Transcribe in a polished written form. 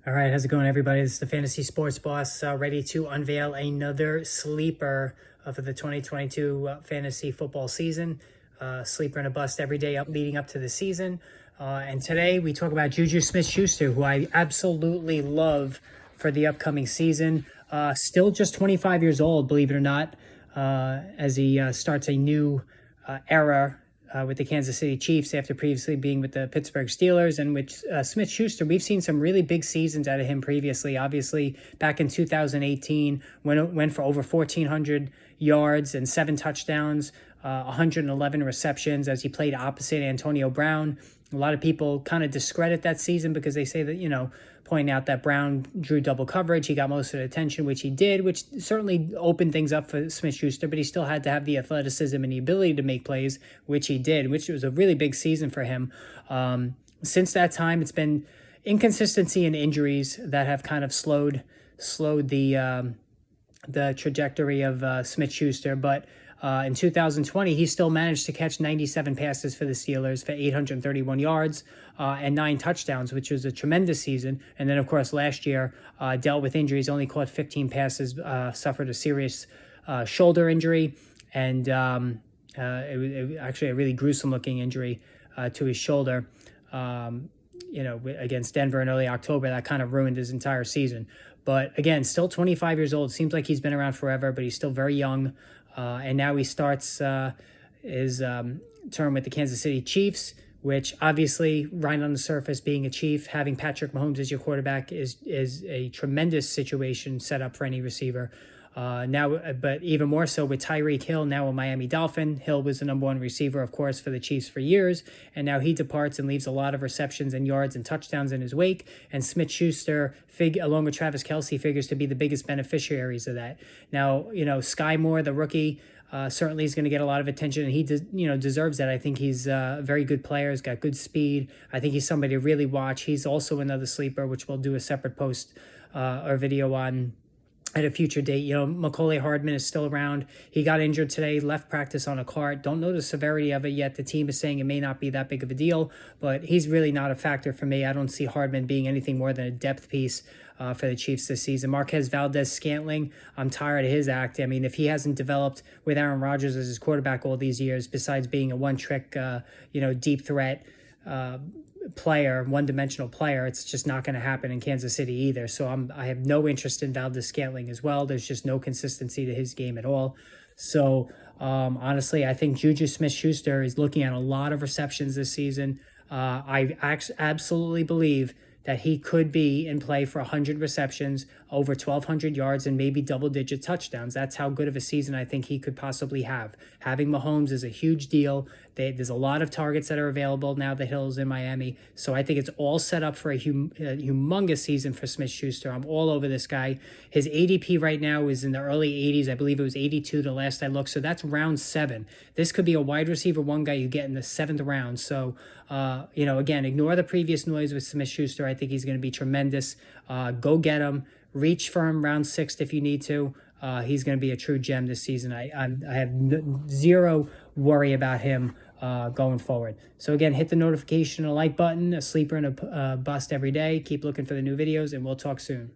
All right, how's it going, everybody? This is the Fantasy Sports Boss, ready to unveil another sleeper for the 2022 fantasy football season. Sleeper and a bust every day leading up to the season. And today we talk about JuJu Smith-Schuster, who I absolutely love for the upcoming season. Still just 25 years old, believe it or not, as he starts a new era with the Kansas City Chiefs after previously being with the Pittsburgh Steelers. And with Smith-Schuster, we've seen some really big seasons out of him previously. Obviously, back in 2018, went for over 1,400 yards and 7 touchdowns, 111 receptions as he played opposite Antonio Brown. A lot of people kind of discredit that season because they say that, pointing out that Brown drew double coverage. He got most of the attention, which he did, which certainly opened things up for Smith-Schuster, but he still had to have the athleticism and the ability to make plays, which he did, which was a really big season for him. Since that time, it's been inconsistency and injuries that have kind of slowed the trajectory of Smith-Schuster, but in 2020, he still managed to catch 97 passes for the Steelers for 831 yards and 9 touchdowns, which was a tremendous season. And then, of course, last year, dealt with injuries, only caught 15 passes, suffered a serious shoulder injury, and it was actually a really gruesome-looking injury to his shoulder. Against Denver in early October, that kind of ruined his entire season. But again, still 25 years old. Seems like he's been around forever, but he's still very young. And now he starts his term with the Kansas City Chiefs, which obviously, right on the surface, being a Chief, having Patrick Mahomes as your quarterback is a tremendous situation set up for any receiver. But even more so with Tyreek Hill, now a Miami Dolphin. Hill was the number 1 receiver, of course, for the Chiefs for years, and now he departs and leaves a lot of receptions and yards and touchdowns in his wake. And Smith-Schuster, along with Travis Kelce, figures to be the biggest beneficiaries of that. Now, Sky Moore, the rookie, certainly is going to get a lot of attention, and he deserves that. I think he's a very good player. He's got good speed. I think he's somebody to really watch. He's also another sleeper, which we'll do a separate post or video on at a future date. Mecole Hardman is still around. He got injured today, left practice on a cart. Don't know the severity of it yet. The team is saying it may not be that big of a deal, but he's really not a factor for me. I don't see Hardman being anything more than a depth piece for the Chiefs this season. Marquez Valdez-Scantling, I'm tired of his act. I mean, if he hasn't developed with Aaron Rodgers as his quarterback all these years, besides being a one-trick, deep threat player, one-dimensional player, it's just not going to happen in Kansas City either. So I have no interest in Valdez-Scantling as well. There's just no consistency to his game at all. So honestly, I think JuJu Smith-Schuster is looking at a lot of receptions this season. I absolutely believe that he could be in play for 100 receptions, over 1,200 yards, and maybe double-digit touchdowns. That's how good of a season I think he could possibly have. Having Mahomes is a huge deal. There's a lot of targets that are available now that Hill's in Miami. So I think it's all set up for a humongous season for Smith-Schuster. I'm all over this guy. His ADP right now is in the early 80s. I believe it was 82 the last I looked. So that's round 7. This could be a wide receiver 1 guy you get in the 7th round. So, again, ignore the previous noise with Smith-Schuster. I think he's going to be tremendous. Go get him. Reach for him round 6 if you need to. He's going to be a true gem this season. I have zero worry about him going forward. So again, hit the notification and like button, a sleeper and a bust every day. Keep looking for the new videos, and we'll talk soon.